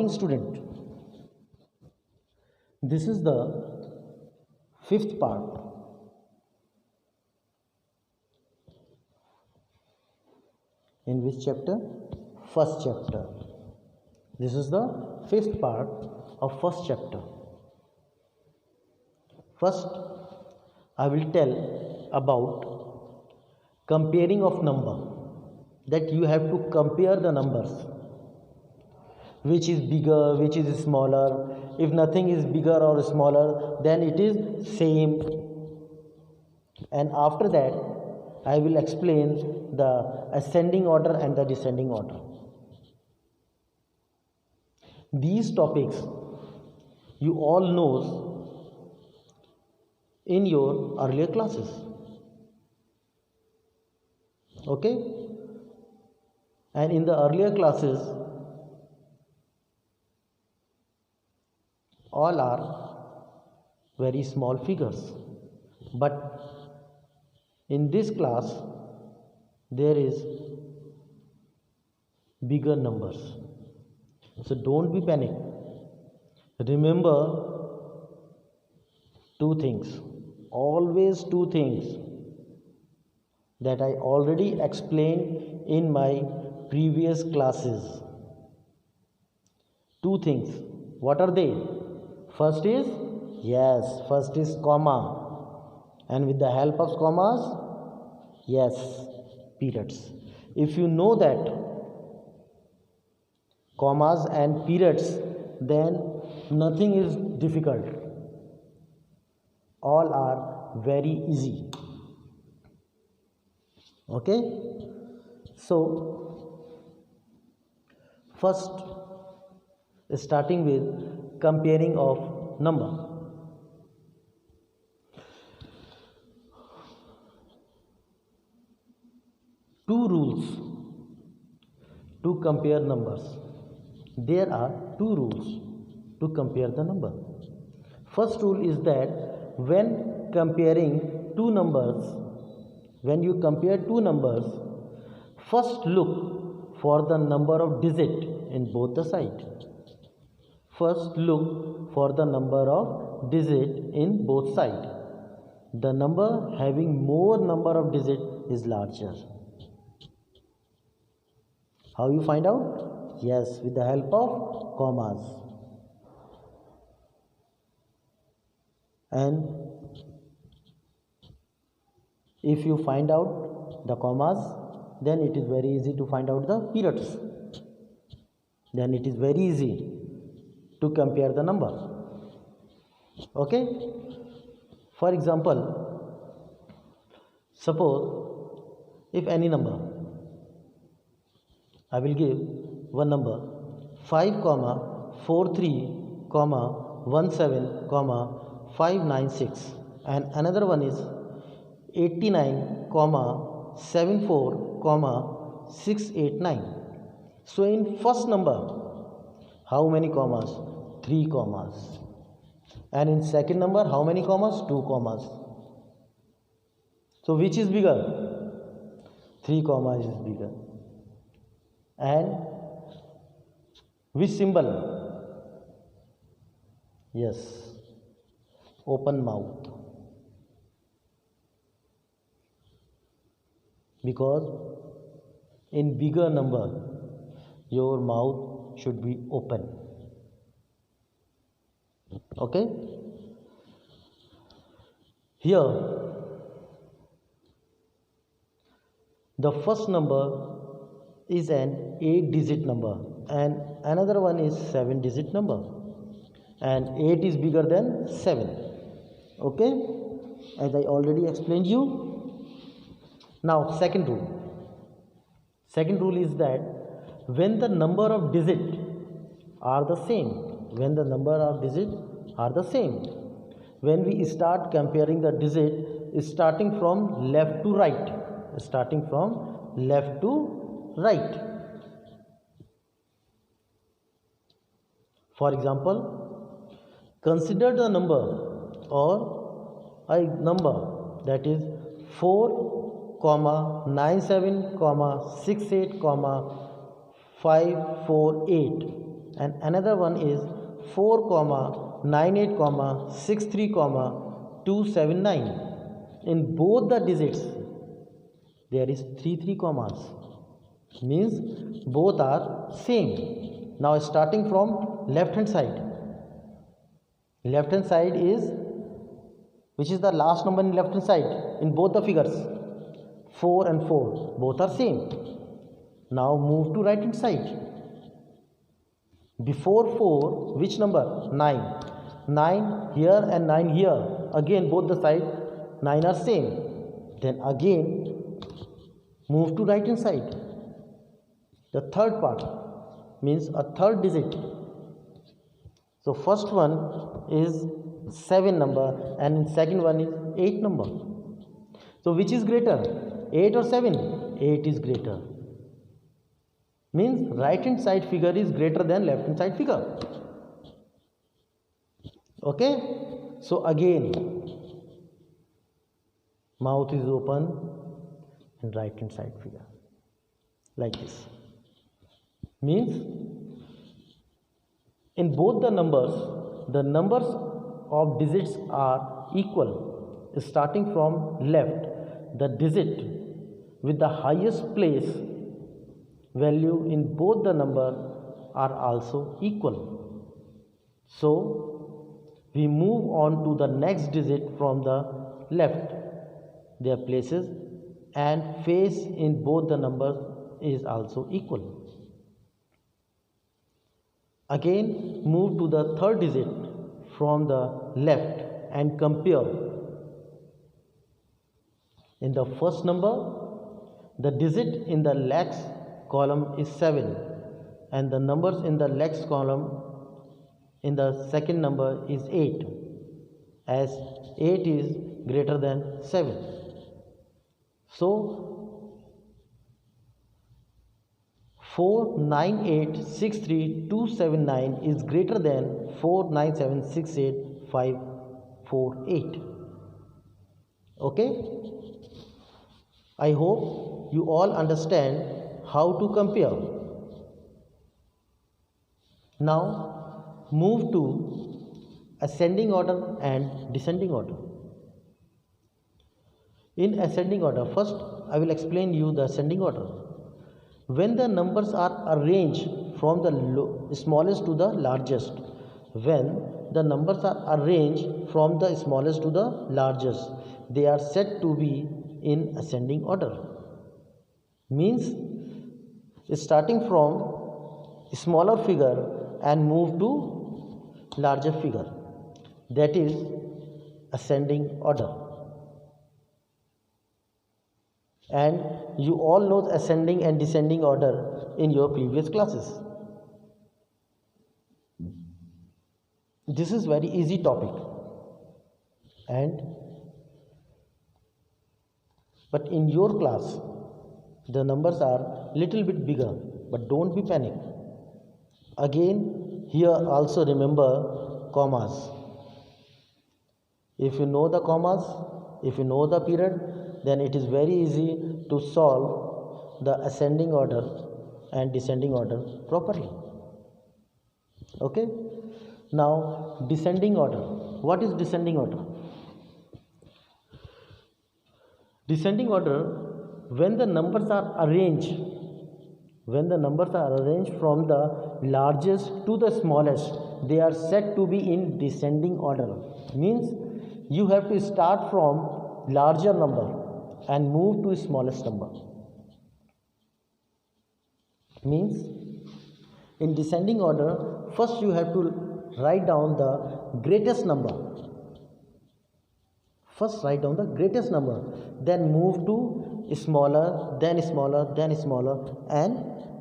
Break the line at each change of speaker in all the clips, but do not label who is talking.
Student, this is the fifth part. In which chapter? First chapter. This is the fifth part of first chapter. First, I will tell about comparing of number, that you have to compare the numbers, which is bigger, which is smaller. If nothing is bigger or smaller, then it is same. And after that, I will explain the ascending order and the descending order. These topics you all know in your earlier classes. Okay? And in the earlier classes, all are very small figures, but in this class there is bigger numbers. So don't be panic. Remember two things, always two things that I already explained in my previous classes. Two things. What are they? First is comma, and with the help of commas, periods. If you know that commas and periods, then nothing is difficult. All are very easy. Okay? So, first, starting with comparing of number. Two rules to compare numbers. There are two rules to compare the number. First rule is that when comparing two numbers, when you compare two numbers, first look for the number of digit in both the sides. First look for the number of digit in both sides. The number having more number of digit is larger. How you find out? Yes, with the help of commas. And if you find out the commas, then it is very easy to find out the periods. Then it is very easy to compare the number. Okay? For example, suppose if any number, I will give one number 5, 43, 17, 596, and another one is 89, 74, 689. So in first number, how many commas? 3 commas. And in second number, how many commas? 2 commas. So which is bigger? 3 commas is bigger. And which symbol? Yes, open mouth. Because in bigger number, your mouth should be open. Okay? Here, the first number is an 8-digit number and another one is 7-digit number, and 8 is bigger than 7. Okay, as I already explained you. Now second rule is that when the number of digits are the same, when we start comparing the digit starting from left to right, For example, consider the number or a number that is 4, 97, 68, 548 and another one is 4 comma 98 comma 63 comma 279. In both the digits there is 3 commas, means both are same. Now starting from left hand side is, which is the last number in left hand side in both the figures, 4 and 4 both are same. Now move to right hand side. Before 4 which number? 9 here and 9 here, again both the side 9 are same. Then again move to right hand side. The third part means a third digit. So first one is 7 number and second one is 8 number. So which is greater, 8 or 7? 8 is greater. Means right hand side figure is greater than left hand side figure. Okay, so again mouth is open and right hand side figure like this. Means in both the numbers of digits are equal. Starting from left, the digit with the highest place value in both the number are also equal. So we move on to the next digit from the left, their places and face in both the numbers is also equal. Again move to the third digit from the left and compare. In the first number, the digit in the next column is 7 and the numbers in the next column in the second number is 8, as 8 is greater than 7. So 49863,279 is greater than 49768,548. Okay, I hope you all understand how to compare. Now move to ascending order and descending order. In ascending order, first I will explain you the ascending order. When the numbers are arranged from the smallest to the largest, when the numbers are arranged from the smallest to the largest, they are said to be in ascending order. Means starting from smaller figure and move to larger figure, that is ascending order. And you all know ascending and descending order in your previous classes. This is very easy topic, but in your class the numbers are little bit bigger, but don't be panic. Again here also remember commas. If you know the commas, if you know the period, then it is very easy to solve the ascending order and descending order properly. Okay, now descending order. What is descending order? Descending order, when the numbers are arranged from the largest to the smallest, they are said to be in descending order. Means you have to start from larger number and move to smallest number. Means in descending order, first you have to write down the greatest number. First write down the greatest number, then move to smaller, then smaller, then smaller and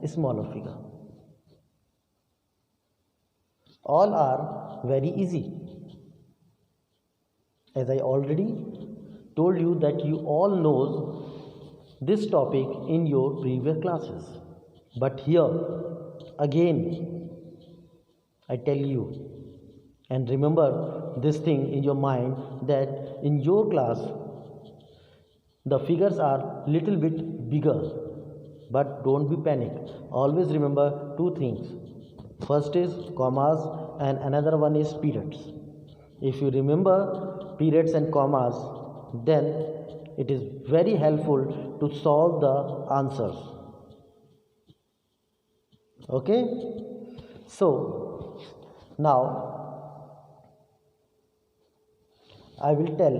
smaller figure. All are very easy. As I already told you that you all know this topic in your previous classes, but here again I tell you, and remember this thing in your mind, that in your class the figures are little bit bigger, but don't be panic. Always remember two things. First is commas and another one is periods. If you remember periods and commas, then it is very helpful to solve the answers. Okay, so now I will tell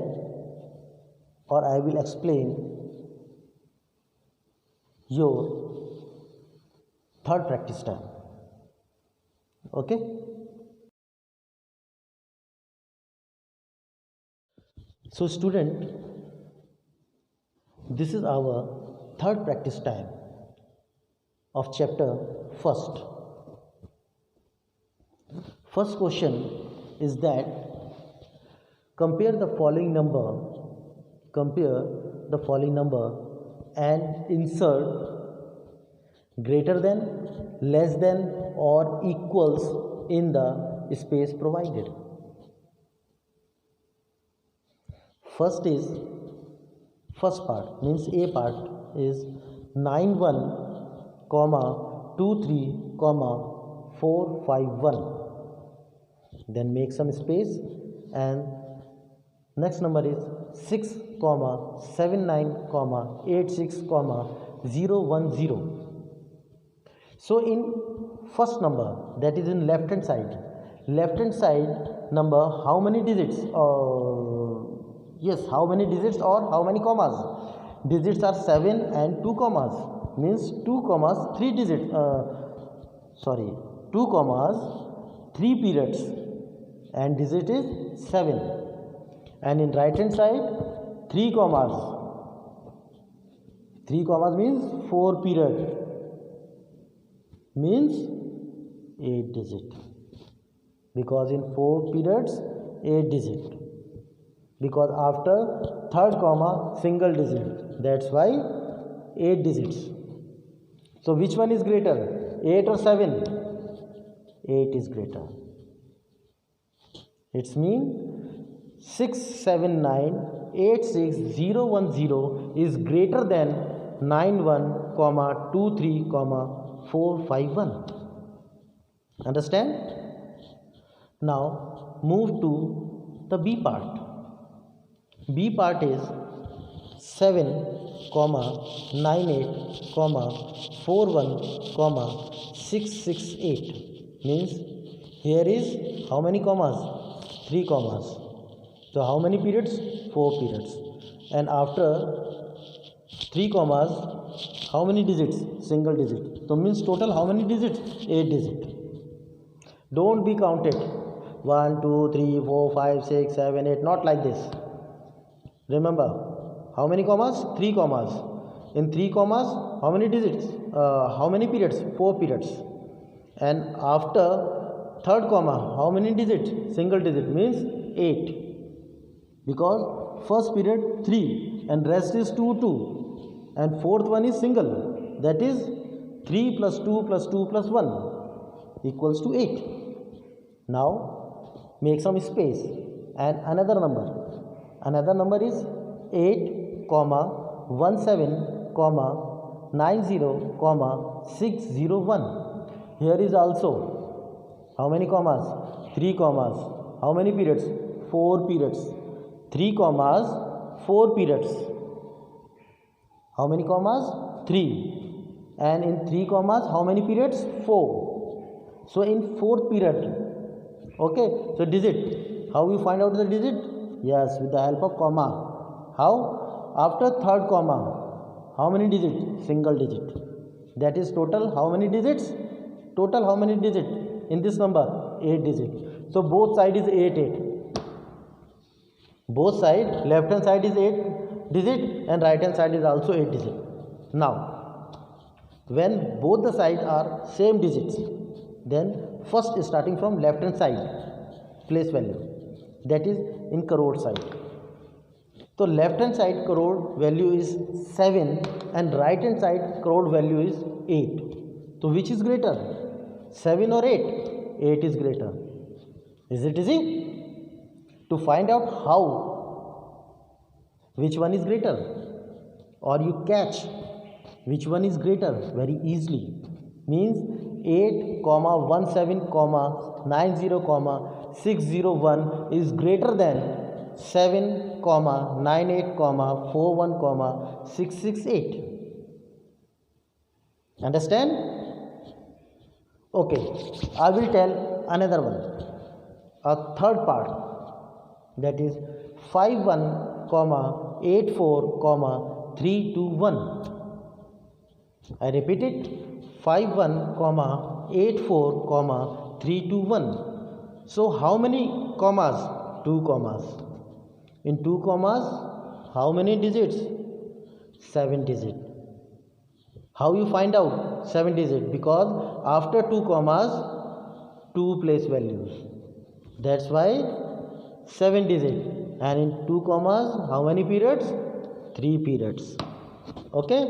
or I will explain your third practice time. Okay, so student, this is our third practice time of chapter first. First question is that compare the following number and insert greater than, less than or equals in the space provided. First part means A part is 91, 23, 451. Then make some space, and next number is 6, 79, 86, 010. So in first number, that is in left hand side number, how many digits? How many digits or how many commas? Digits are 7 and 2 commas, means 2 commas 3 digits. 2 commas 3 periods and digit is 7. And in right hand side 3 commas. 3 commas means 4 period, means 8 digit, because in 4 periods 8 digit, because after third comma single digit, that's why 8 digits. So which one is greater, 8 or 7? 8 is greater. It's mean 6798610 is greater than 91, 23, 451. Understand? Now move to the B part. B part is 7, 98, 41, 668. Means here is how many commas? 3 commas. So how many periods? 4 periods. And after 3 commas, how many digits? Single digit. So means total how many digits? 8 digits. Don't be counted 1, 2, 3, 4, 5, 6, 7, 8. Not like this. Remember, how many commas? 3 commas. In 3 commas, how many digits? How many periods? 4 periods. And after third comma, how many digits? Single digit, means 8. Because first period 3 and rest is 2, 2. And fourth one is single. That is 3 plus 2 plus 2 plus 1 equals to 8. Now make some space and another number. Another number is 8, 17, 90, 601. Here is also how many commas? 3 commas. How many periods? 4 periods. 3 commas, 4 periods. How many commas? 3. And in 3 commas, how many periods? 4. So in 4th period. Okay. So digit. How you find out the digit? Yes, with the help of comma. How? After third comma, how many digits? Single digit. That is total how many digits? Total how many digits in this number? 8 digits. So both side is 8, 8. Both side, left hand side is 8 digit and right hand side is also 8 digit. Now, when both the sides are same digits, then first starting from left hand side, place value. That is in crore side. So left hand side crore value is 7 and right hand side crore value is 8. So which is greater? 7 or 8? 8 is greater. Is it easy? To find out how, which one is greater, or you catch which one is greater very easily, means 8, 17, 90, 601 is greater than 7, 98, 41, 668. Understand? Okay, I will tell another one, a third part, that is 51, 84, 321. I repeat it, 51, 84, 321. So how many commas? 2 commas. In 2 commas, how many digits? 7 digits. How you find out 7 digits? Because after 2 commas, 2 place values. That's why 7 digits. And in 2 commas, how many periods? 3 periods. Okay?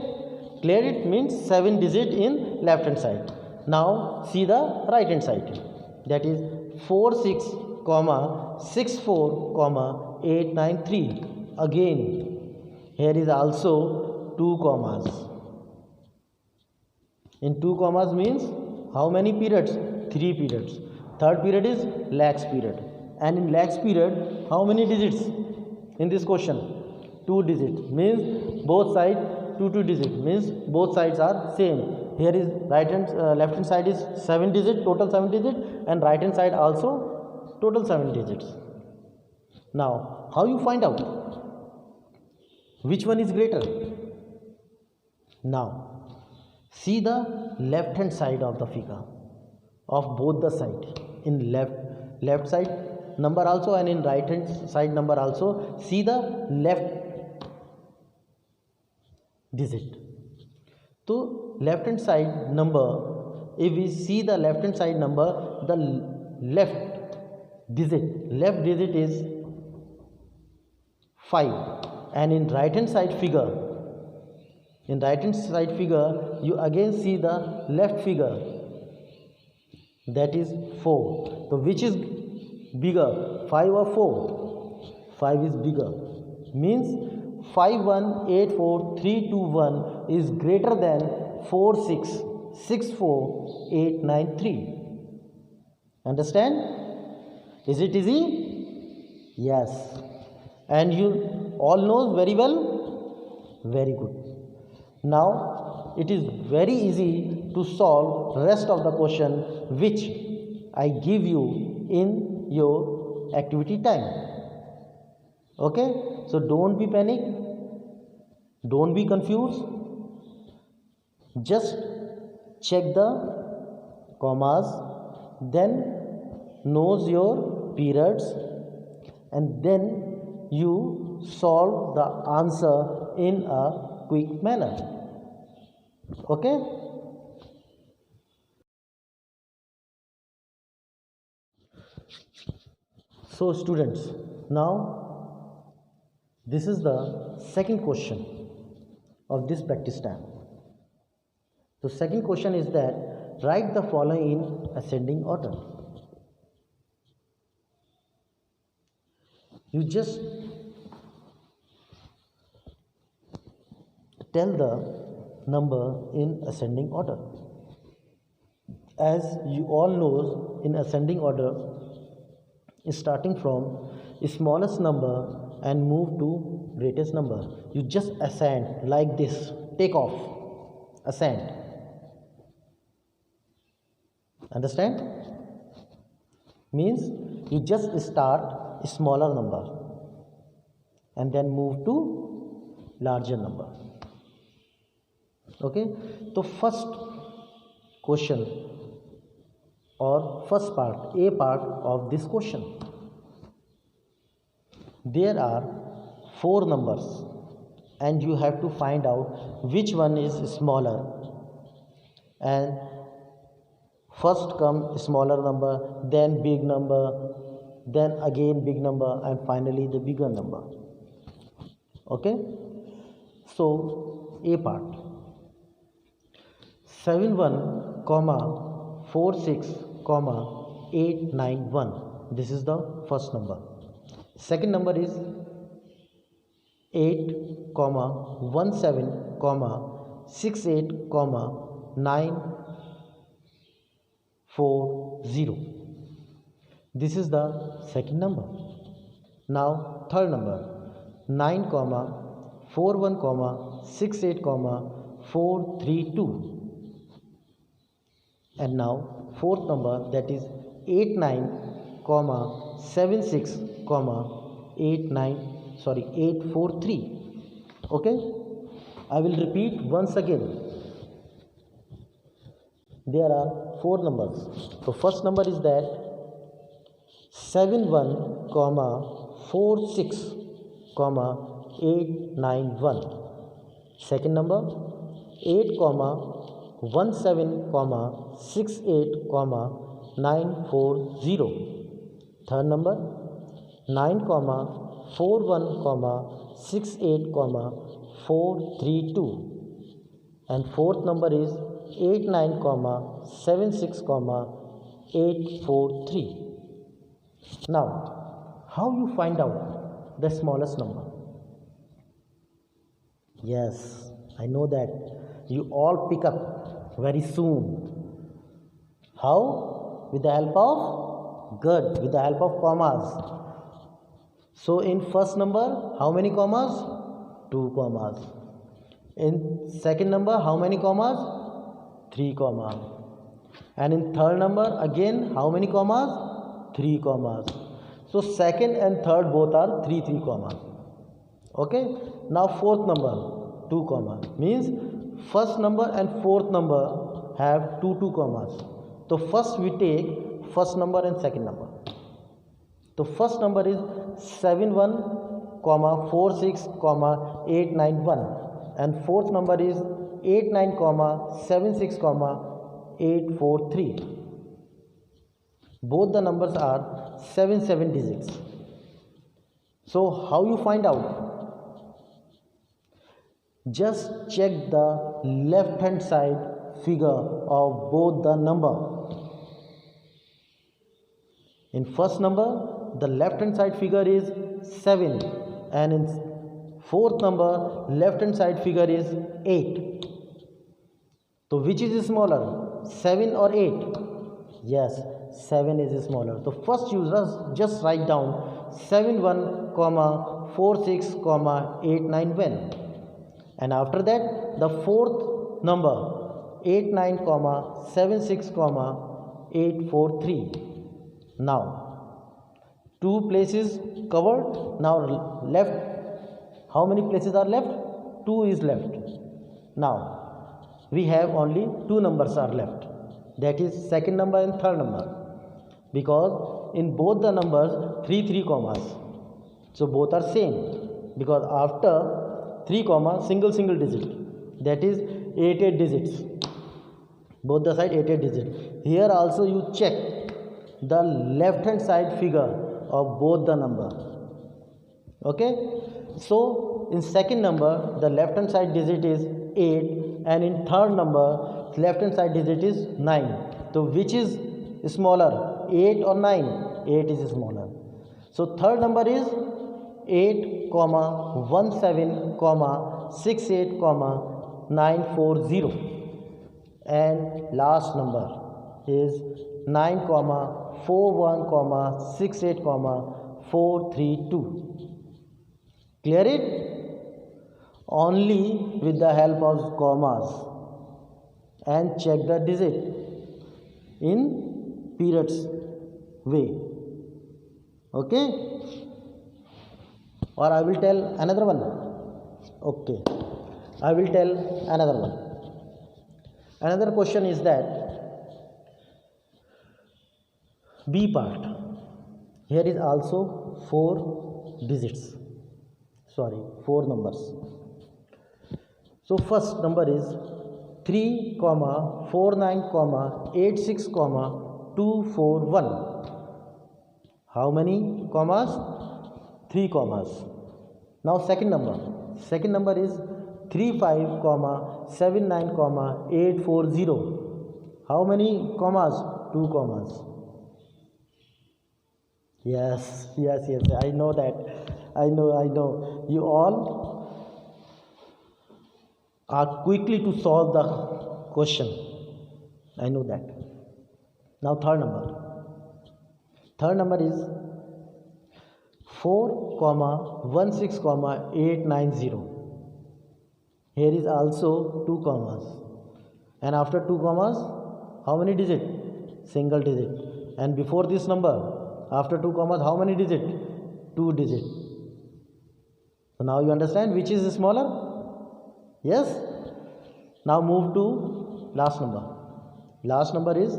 Clear? It means 7 digit in left hand side. Now see the right hand side. That is 46, 64, 893. Again, here is also 2 commas. In 2 commas means how many periods? 3 periods. Third period is lakhs period. And in lakhs period, how many digits in this question? 2 digits. Means both sides 2 digits. Means both sides are same. Here is left hand side is 7 digits, total 7 digits, and right hand side also total 7 digits. Now, how you find out which one is greater? Now, see the left hand side of the figure of both the side. In left side number also and in right hand side number also, see the left digit. So left hand side number, if we see the left hand side number, the left digit is 5, and in right hand side figure, you again see the left figure, that is 4. So which is bigger, 5 or 4? 5 is bigger. Means 5184321 is greater than 4664893. Understand? Is it easy? Yes. And you all know very well? Very good. Now it is very easy to solve rest of the question which I give you in your activity time. Okay? So don't be panic, don't be confused. Just check the commas, then knows your periods, and then you solve the answer in a quick manner. Okay? So students, now this is the second question of this practice time. So second question is that write the following in ascending order. You just tell the number in ascending order. As you all know, in ascending order, starting from smallest number and move to greatest number. You just ascend like this, take off, ascend. Understand? Means you just start a smaller number and then move to larger number. Okay? So first question or first part, A part of this question. There are 4 numbers and you have to find out which one is smaller, and first come smaller number, then big number, then again big number, and finally the bigger number. Okay? So A part, 71, 46, 891. This is the first number. Second number is 8, 17, 68, 9, 40. This is the second number. Now third number, 9 comma 41 comma 68 comma 432. And now fourth number, that is 89 comma 76 comma 843. Okay, I will repeat once again. There are four numbers. So first number is that 71 comma 46 comma 891. Second number, 8 comma 17 comma 68 comma 940. Third number, 9 comma 41 comma 68 comma 432. And fourth number is 89 comma 76 comma 843. Now, how you find out the smallest number? Yes, I know that you all pick up very soon. How? With the help of? Good, with the help of commas. So in first number, how many commas? 2 commas. In second number, how many commas? 3 commas. And in third number, again, how many commas? 3 commas. So second and third both are 3 commas. Okay. Now fourth number, 2 commas. Means first number and fourth number have 2 commas. So first we take first number and second number. So first number is 71 comma 46 comma 891, and fourth number is 89 comma 76 comma 843. Both the numbers are 7 digits. So how you find out? Just check the left hand side figure of both the number. In first number, the left hand side figure is 7, and in fourth number, left hand side figure is 8. So which is smaller, 7 or 8? Yes, 7 is smaller. So first you just write down 71 comma 46 comma 891, and after that the fourth number 89 comma 76 comma 843. Now 2 places covered. Now left, how many places are left? 2 is left. Now we have only 2 numbers are left, that is second number and third number, because in both the numbers 3 commas. So both are same, because after 3 comma single digit, that is 8 digits. Both the side 8 digits. Here also you check the left hand side figure of both the number. Okay, so in second number the left hand side digit is 8, and in third number left hand side digit is 9. So which is smaller, 8 or 9? 8 is smaller. So third number is 8 comma 17 comma 68 comma 940, and last number is 9 comma 41 comma 68 comma 432. Clear it? Only with the help of commas, and check the digit in periods way. Okay, or I will tell another one. Okay, I will tell another one. Another question is that B part. Here is also 4 digits, 4 numbers. So first number is 3 comma 49 comma 86 comma 241. How many commas? 3 commas. Now second number is 35 comma 79 comma 840. How many commas? 2 commas. Yes, I know that. I know. You all are quickly to solve the question. I know that. Now third number is 4 comma 16 comma 890. Here is also 2 commas, and after 2 commas how many digit? Single digit. And before this number, after 2 commas, how many digit? 2 digit. So now you understand which is smaller? Yes. Now move to last number. Last number is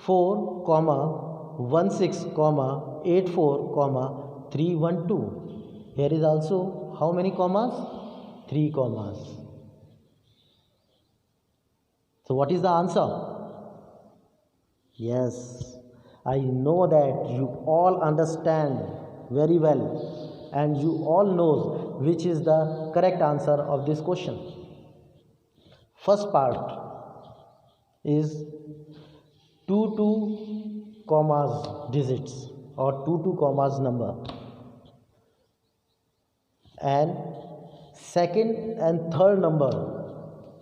4 comma 16 comma 84 comma 312. Here is also how many commas? 3 commas. So what is the answer? Yes, I know that you all understand very well and you all know which is the correct answer of this question. First part is 2 commas digits or 2 commas number, and second and third number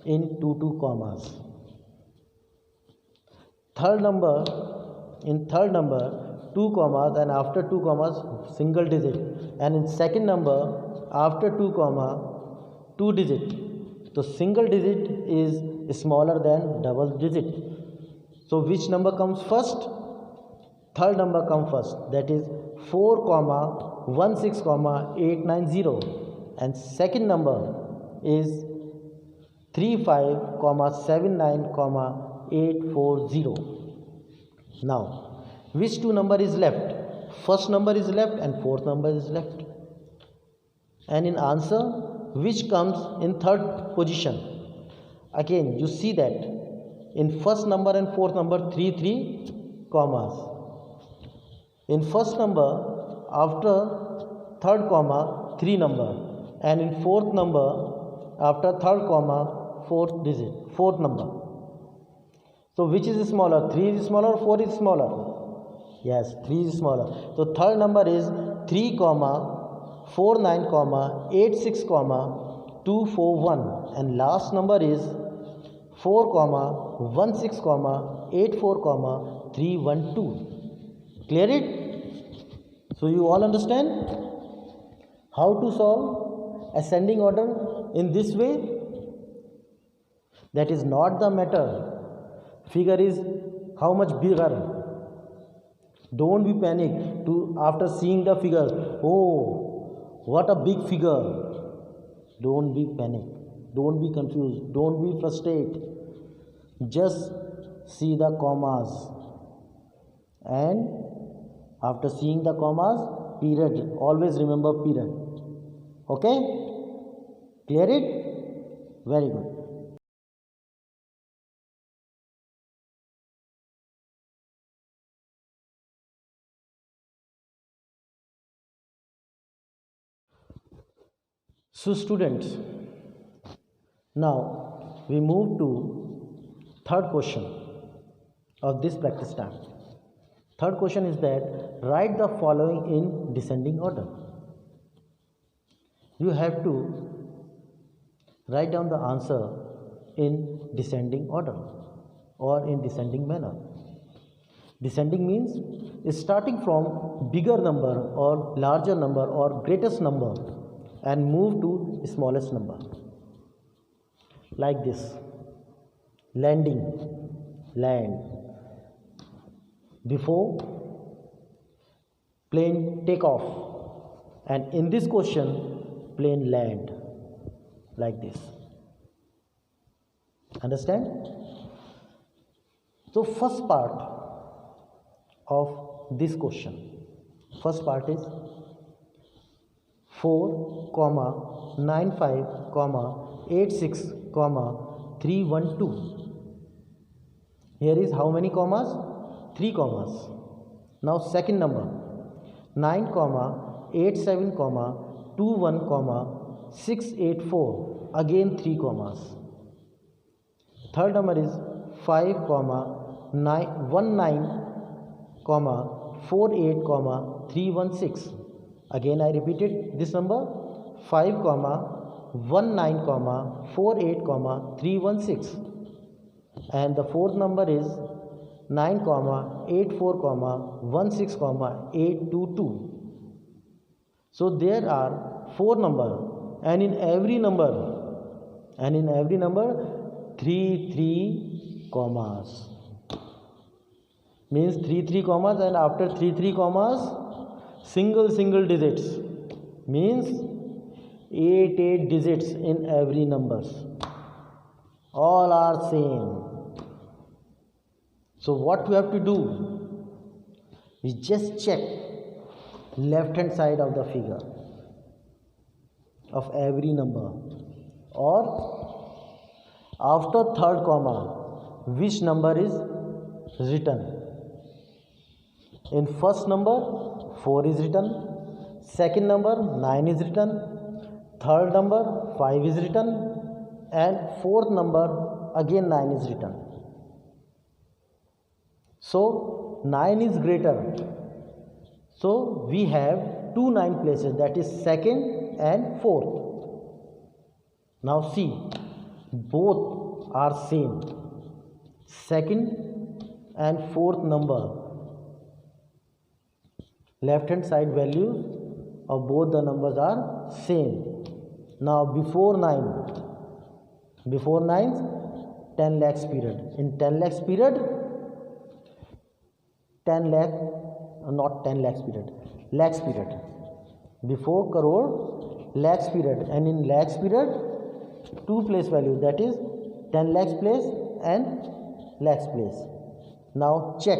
in 2 commas. Third number, in third number 2 commas, and after 2 commas single digit, and in second number after 2 comma 2 digit. So single digit is smaller than double digit. So which number comes first? Third number comes first, that is 4 comma 16 comma 890, and second number is 35 comma 79 comma 840. Now which 2 number is left? First number is left and fourth number is left. And in answer, which comes in third position? Again you see that in first number and fourth number 3 commas. In first number after third comma 3 number, and in fourth number after third comma fourth number. So which is smaller? 3 is smaller or 4 is smaller? Yes, 3 is smaller. So third number is 3 comma 49 comma 86 comma 241, and last number is 4 comma 16 comma 84 comma 312. Clear it? So you all understand how to solve ascending order in this way? That is not the matter. Figure is how much bigger. Don't be panic to after seeing the figure. Oh, what a big figure. Don't be panic. Don't be confused. Don't be frustrated. Just see the commas, and after seeing the commas, period. Always remember period. Okay? Clear it? Very good. So students, now we move to third question of this practice time. Third question is that write the following in descending order. You have to write down the answer in descending order or in descending manner. Descending means starting from bigger number or larger number or greatest number and move to smallest number. Like this. Landing, land. Before plane take off, and in this question plane land, like this. Understand? So first part of this question, first part is 4 comma 95 comma 86 comma 312. Here is how many commas? 3 commas. Now second number 9 comma 87 comma 21 comma 684, again 3 commas. Third number is 5 comma 19 comma 48 comma 316. Again I repeated this number 5 comma 19 comma 48 comma 316, and the fourth number is 9 comma 84 comma 16 comma 822. So there are 4 number, and in every number 3 commas, means 3 commas, and after 3 commas single digits, means 8 digits in every numbers, all are same. So what we have to do, we just check left hand side of the figure of every number, or after third comma which number is written. In first number 4 is written, second number 9 is written, third number 5 is written, and fourth number again 9 is written. So 9 is greater, so we have 2 9 places, that is second and fourth. Now see, both are same, second and fourth number, left hand side values of both the numbers are same. Now before 9's 10 lakhs period. In 10 lakhs period, 10 lakh, not 10 lakhs period, lakhs period. Before crore, lakhs period, and in lakhs period 2 place value, that is 10 lakhs place and lakhs place. Now check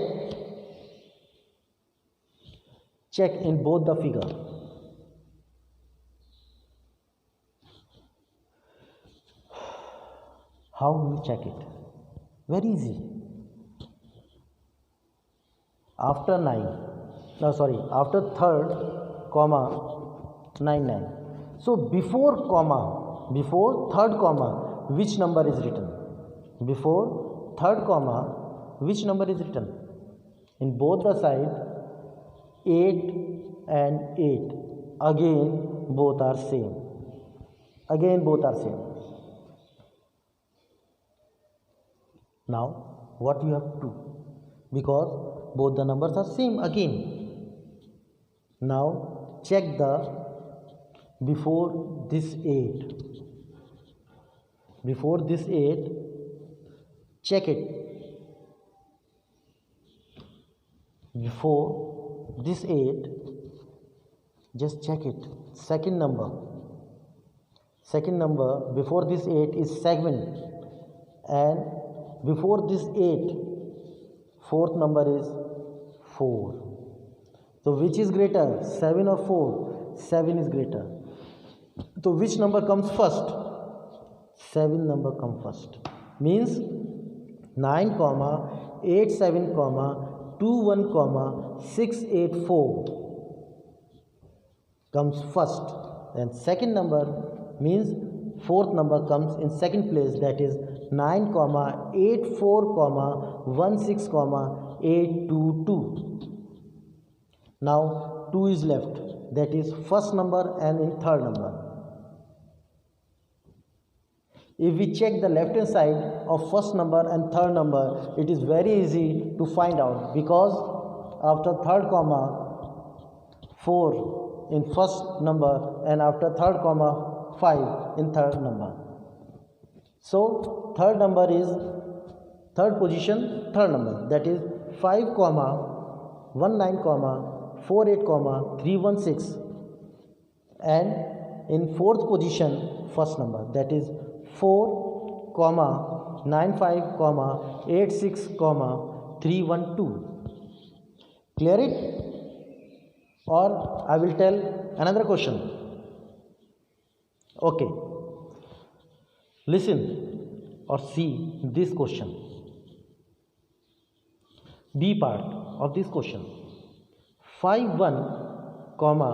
in both the figure. How we check it? Very easy. After third comma 99. So before third comma which number is written? Before third comma which number is written? In both the side 8 and 8, again both are same. Now what you have to do, because both the numbers are same again. Now check the before this 8, check it. Before this 8, just check it. Second number before this 8 is 7, and before this 8 fourth number is 4. So which is greater, 7 or 4? 7 is greater. So which number comes first? 7 number comes first. Means 9 comma 87 comma 21 comma 684 comes first, and second number means fourth number comes in second place, that is 9 comma 84 comma 16 comma 822. Now 2 is left, that is first number and in third number. If we check the left hand side of first number and third number, it is very easy to find out, because after third comma 4 in first number, and after third comma 5 in third number. So third number is third position, third number, that is 5 comma 19 comma 48 comma 316, and in fourth position first number, that is 4 comma 95 comma 86 comma 312. Clear it? Or I will tell another question. Okay, listen or see this question. B part of this question: 51 comma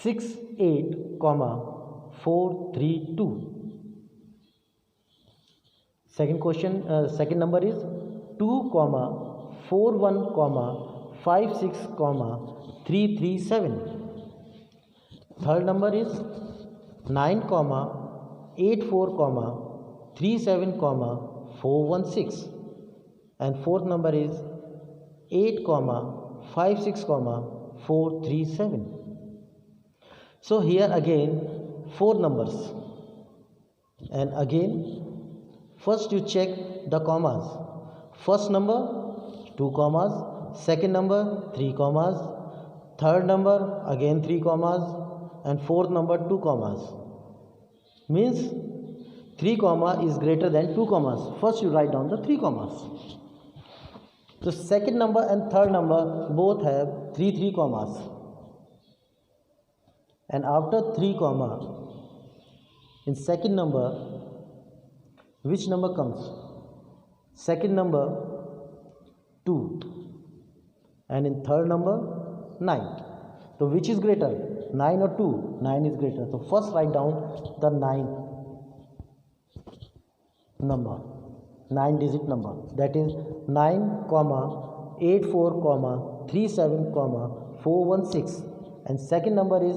68 comma 432. Second question, second number is 2 comma 41 comma 56 comma 337. Third number is 9 comma 84 comma 37 comma 416, and fourth number is 8 comma 56 comma 437. So here again 4 numbers, and again first you check the commas. First number 2 commas, second number 3 commas, third number again 3 commas, and fourth number 2 commas. Means 3 comma is greater than 2 commas. First you write down the 3 commas. The second number and third number both have 3 commas, and after 3 comma in second number, which number comes? Second number 2, and in third number 9. So which is greater, 9 or 2? 9 is greater. So first write down the 9 number, 9 digit number, that is 9 comma 84 comma 37 comma 416, and second number is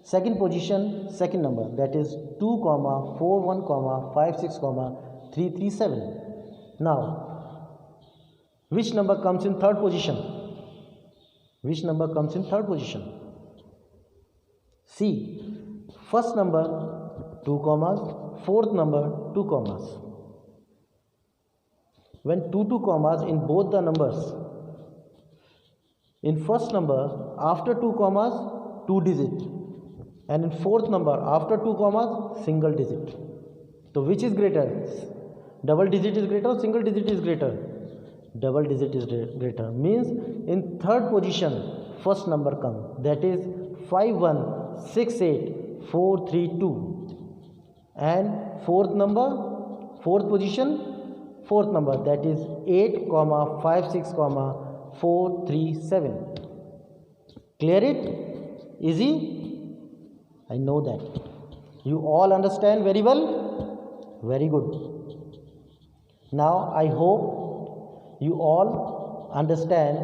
second position, second number, that is 2 comma 41 comma 56 comma 337. Now which number comes in third position? Which number comes in third position? See, first number 2 commas, fourth number 2 commas. When 2 commas in both the numbers, in first number after 2 commas 2 digit, and in fourth number after 2 commas single digit. So which is greater? Double digit is greater or single digit is greater? Double digit is greater. Means in third position first number comes, that is 5168432, and fourth number, fourth position, fourth number, that is 8 comma 56 comma 437. Clear it? Easy? I know that you all understand very well. Very good. Now I hope you all understand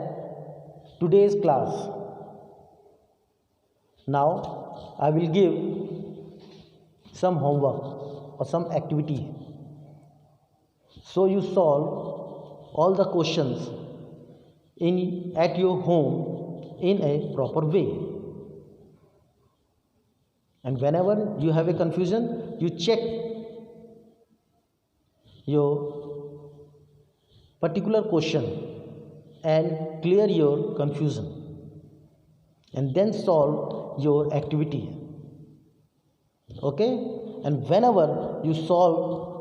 today's class. Now I will give some homework or some activity, so you solve all the questions at your home in a proper way. And whenever you have a confusion, you check your particular question and clear your confusion, and then solve your activity. Okay? And whenever you solve,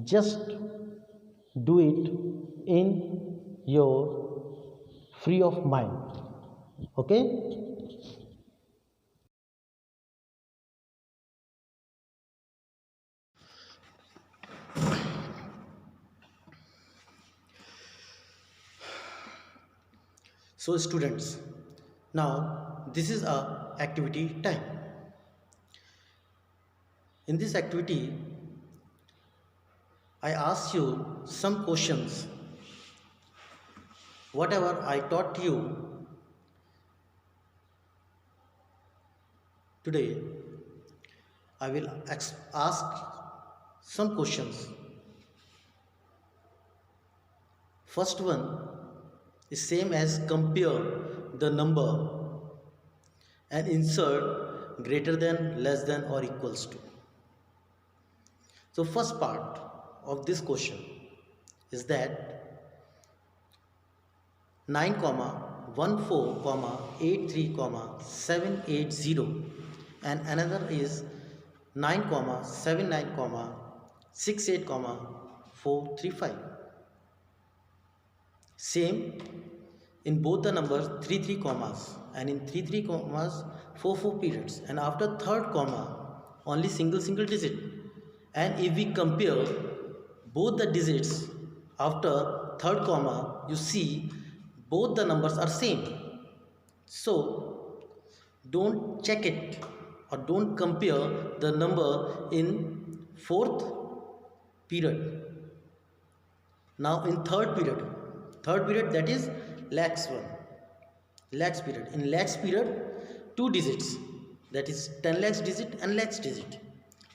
just do it in your free of mind. Okay? So students, now this is a activity time. In this activity, I ask you some questions. Whatever I taught you today, I will ask some questions. First one is same as compare the number and insert greater than, less than or equals to. So first part of this question is that 9 comma 14 comma 83 comma 780, and another is 9 comma 79 comma 68 comma 435. Same in both the numbers 3 commas, and in 3 commas 4 periods, and after third comma only single digit. And if we compare both the digits after third comma, you see both the numbers are same. So don't check it or don't compare the number in fourth period. Now in third period, that is lakhs period. In lakhs period 2 digits, that is 10 lakhs digit and lakhs digit.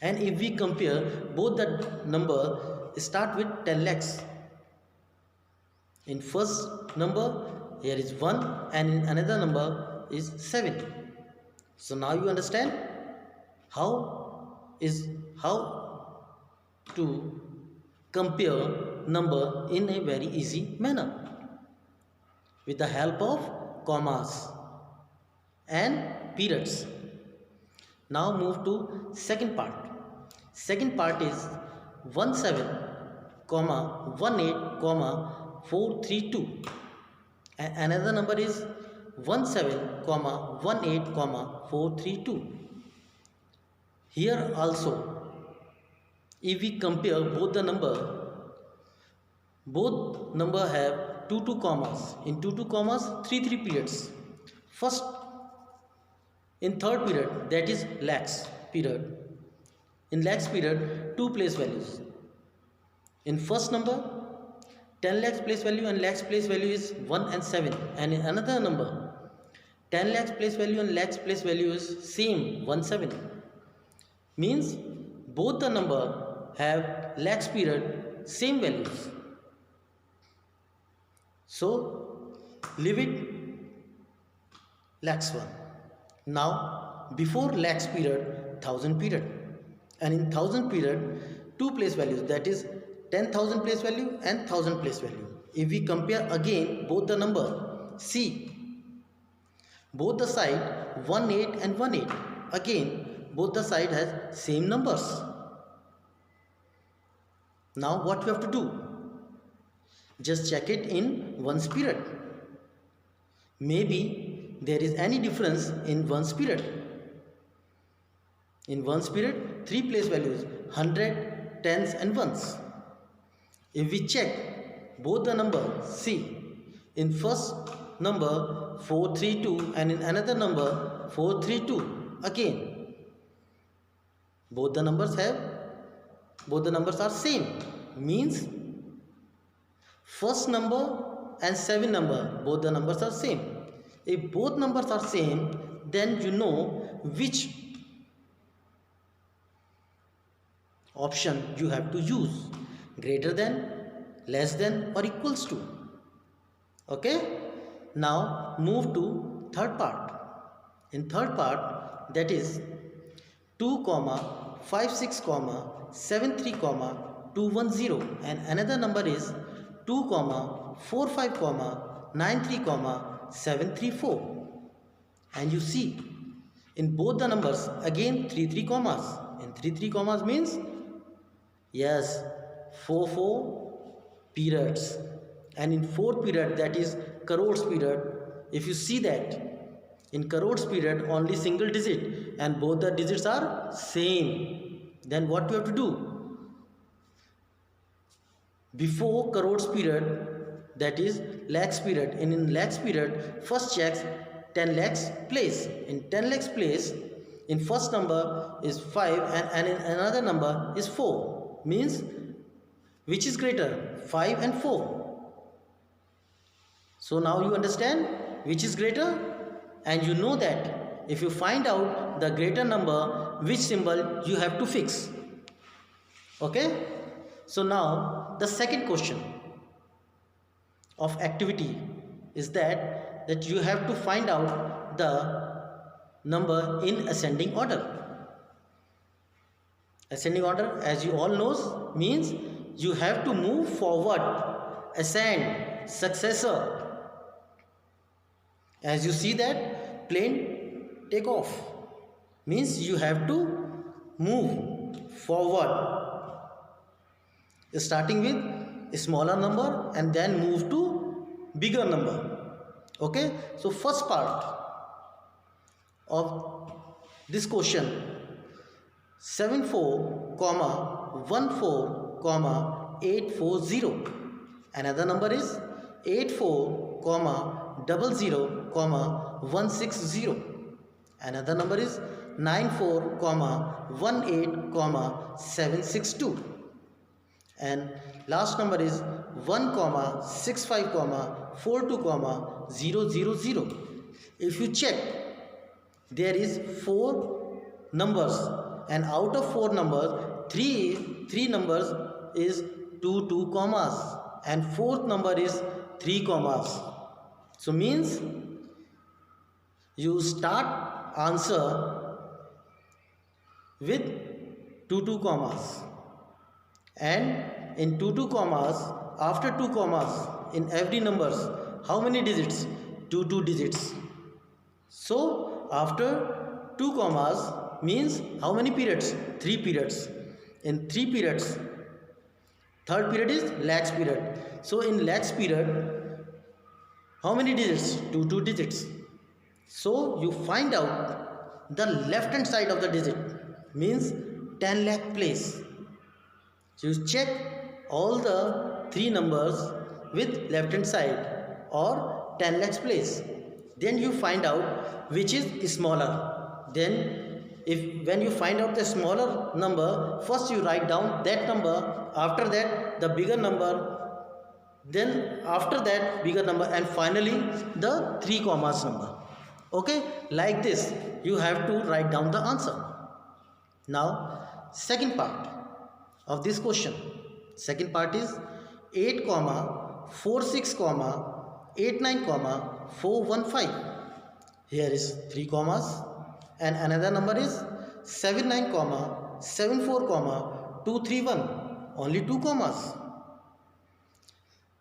And if we compare both the number start with 10 lakhs. In first number here is 1 and in another number is 7. So now you understand how to compare number in a very easy manner with the help of commas and periods. Now move to second part. Second part is 17, 18, 432. And another number is 17, 18, 432. Here also, if we compare both the number have 2 commas. In 2 commas, 3 periods. First, in third period, that is lakhs period. In lakhs period, 2 place values. In first number, 10 lakhs place value and lakhs place value is 1 and 7. And in another number, 10 lakhs place value and lakhs place value is same 1 7. Means both the number have lakhs period same values. So leave it lakhs 1. Now before lakhs period, 1000 period. And in 1000 period, 2 place values, that is 10,000 place value and 1000 place value. If we compare again both the number, see both the side 18 and 18. Again both the side has same numbers. Now what you have to do? Just check it in one's period. Maybe there is any difference in one's period. In one's period, 3 place values, 100, tens and ones. If we check both the number, see in first number 432 and in another number 432. Again both the numbers are same. Means first number and 7 number, both the numbers are same. If both numbers are same, then you know which option you have to use: greater than, less than, or equals to. Okay, now move to third part. In third part, that is 2, 56, 73, 210, and another number is 2, 45, 93, 734. And you see in both the numbers again 3 commas. In 3 commas means yes, 4 periods. And in fourth period, that is crores period, if you see that in crores period only single digit and both the digits are same, then what you have to do? Before crores period, that is lakhs period, and in lakhs period first checks 10 lakhs place. In 10 lakhs place, in first number is 5 and in another number is 4. Means which is greater, 5 and 4? So now you understand which is greater, and you know that if you find out the greater number, which symbol you have to fix. Okay, so now the second question of activity is that you have to find out the number in ascending order. Ascending order, as you all knows, means you have to move forward, ascend, successor. As you see that plane take off, means you have to move forward, starting with a smaller number and then move to bigger number. Okay, so first part of this question, 74, 14, 840. Another number is 84, 00, 160. Another number is 94, 18, 762. And last number is 1, 65, 42, 000. If you check, there is 4 numbers, and out of 4 numbers, three numbers is two commas, and fourth number is 3 commas. So means you start answer with two commas, and in two commas, after 2 commas in every numbers, how many digits? Two digits. So after 2 commas means how many periods? 3 periods. In 3 periods, third period is lakhs period. So in lakhs period, how many digits? Two digits. So you find out the left hand side of the digit, means 10 lakh place. So you check all the 3 numbers with left hand side or 10 lakhs place. Then you find out which is smaller. Then when you find out the smaller number, first you write down that number, after that the bigger number, then after that bigger number, and finally the 3 commas number. Okay, like this you have to write down the answer. Now second part of this question. Second part is 8 comma 46 comma 89 comma 415. Here is 3 commas, and another number is 79 comma 74 comma 231, only 2 commas.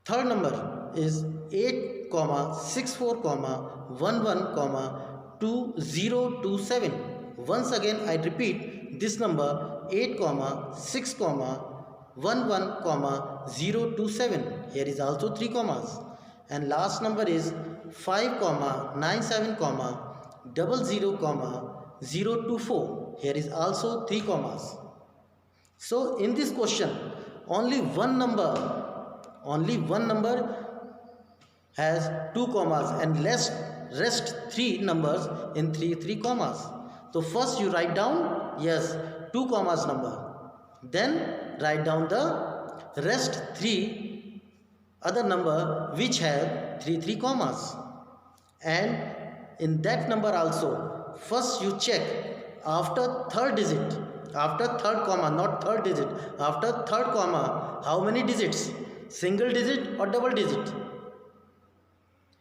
Third number is 8 comma 64 comma 11 comma 2027. Once again I repeat this number, 8 comma 6 comma 11 comma 027. Here is also 3 commas. And last number is 5 comma 97 comma 00 comma 024. Here is also 3 commas. So in this question, only one number has 2 commas, and rest 3 numbers in 3 commas. So first you write down, yes, 2 commas number, then write down the rest 3 other number which have 3 commas, and in that number also first you check after third digit, after third comma, not third digit, after third comma, how many digits? Single digit or double digit?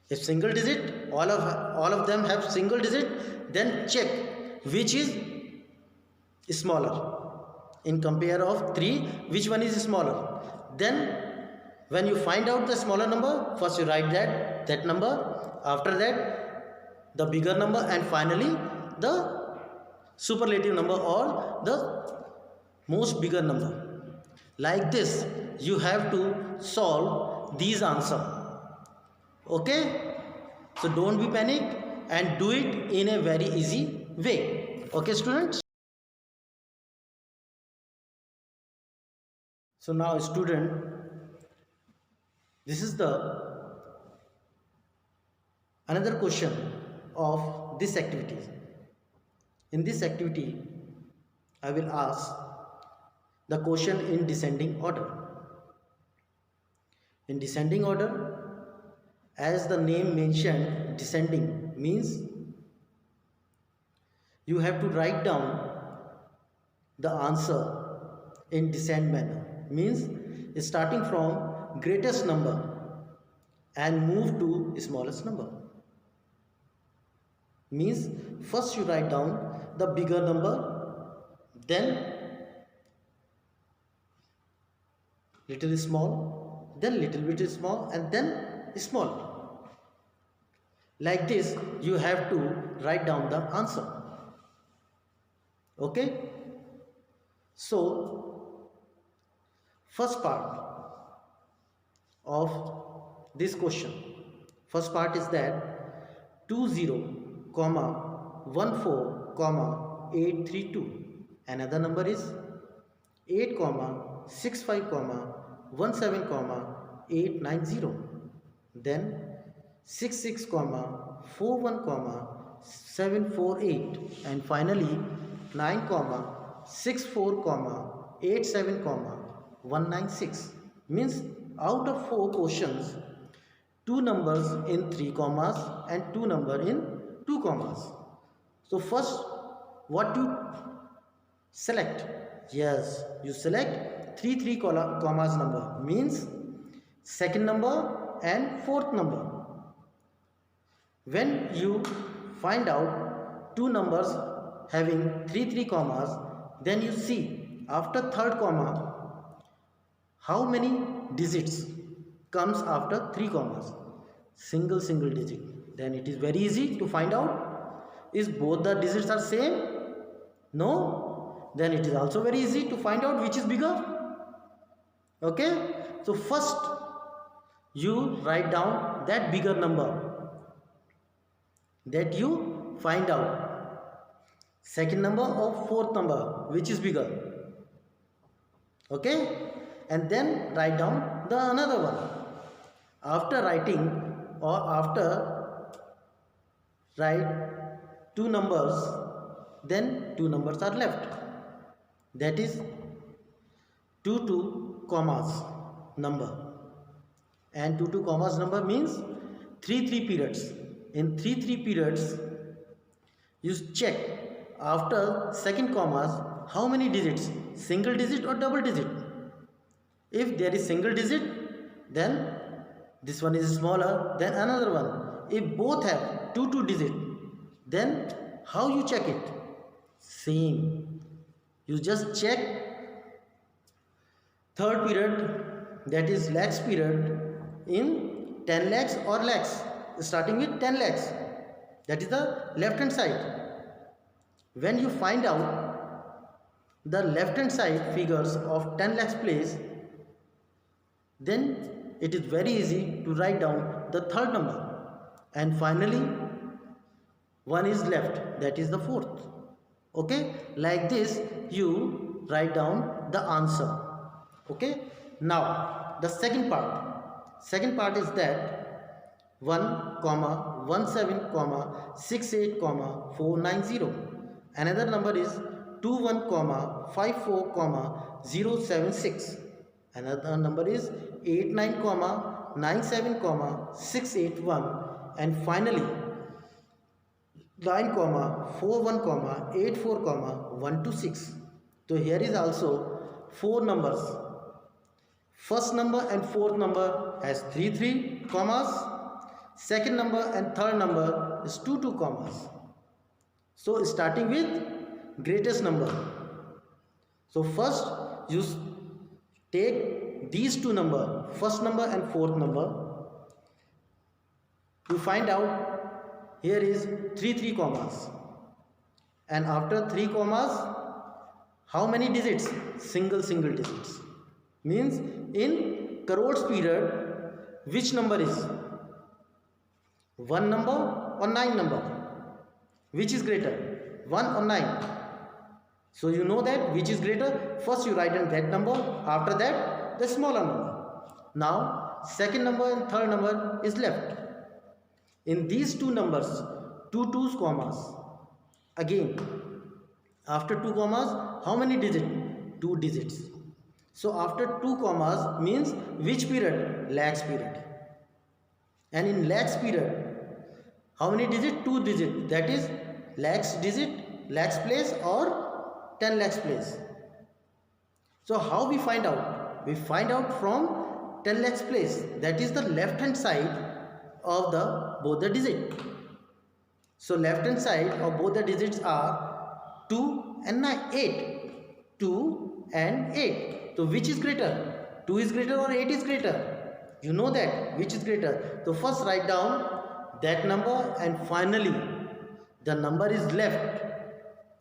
If single digit, all of them have single digit, then check which is smaller. In compare of 3, which one is smaller? Then when you find out the smaller number, first you write that number, after that the bigger number, and finally the superlative number or the most bigger number. Like this you have to solve these answer. Okay, so don't be panic and do it in a very easy way. Okay students. So now student, this is the another question of this activity. In this activity I will ask the question in descending order. In descending order, as the name mentioned, descending means you have to write down the answer in descent manner, means starting from greatest number and move to smallest number. Means first you write down the bigger number, then little small, then little bit small, and then small. Like this you have to write down the answer. Okay, so first part of this question, first part is that 20 comma 14 comma 832. Another number is 8 comma 65 comma 17 comma 890. Then 66 comma 41 comma 748, and finally 9 comma 64 comma 87 comma 196. Means out of 4 questions, 2 numbers in 3 commas and 2 number in 2 commas. So first what you select? Yes, you select three commas number, means second number and fourth number. When you find out two numbers having three commas, then you see after third comma how many digits comes after three commas. Single digit. Then it is very easy to find out. Is both the digits are same? No. Then it is also very easy to find out which is bigger. Okay. So first you write down that bigger number that you find out. Second number or fourth number, which is bigger. Okay. And then write down the another one. After writing or after write two numbers, then two numbers are left. That is two commas number. And two commas number means three periods. In three periods, you check after second commas how many digits, single digit or double digit. If there is single digit, then this one is smaller than another one. If both have two digit, then how you check it? Same. You just check third period, that is lakhs period, in 10 lakhs or lakhs, starting with 10 lakhs. That is the left hand side. When you find out the left hand side figures of 10 lakhs place, then it is very easy to write down the third number. And finally, one is left, that is the fourth. Okay, like this you write down the answer. Okay, now the second part is that 1, 17, 68, 490. Another number is 21, 54, 076. Another number is 89, 97, 681. And finally 9, 41, 84, 126. So here is also four numbers. First number and fourth number has three commas. Second number and third number is two commas. So starting with greatest number. So first you take these two numbers, first number and fourth number. You find out here is three commas. And after three commas, how many digits? Single digits. Means in crores period, which number is? 1 number or 9 number? Which is greater? 1 or 9? So you know that which is greater. First you write down that number. After that the smaller number. Now second number and third number is left. In these two numbers, two commas. Again, after two commas, how many digits? 2 digits. So after two commas means which period? Lakhs period. And in lakhs period, how many digits? 2 digits. That is lakhs digit, lakhs place or 10 lakhs place. So how we find out? We find out from 10 lakhs place. That is the left hand side of both the digit. So left hand side of both the digits are 2 and 8. 2 and 8. So which is greater? 2 is greater or 8 is greater? You know that which is greater. So first write down that number and finally the number is left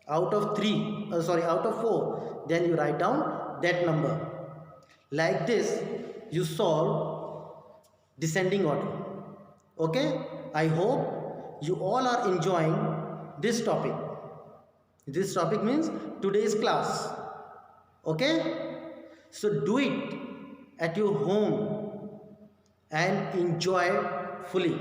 out of 4. Then you write down that number. Like this you solve descending order. Okay, I hope you all are enjoying this topic. This topic means today's class. Okay, so do it at your home and enjoy fully.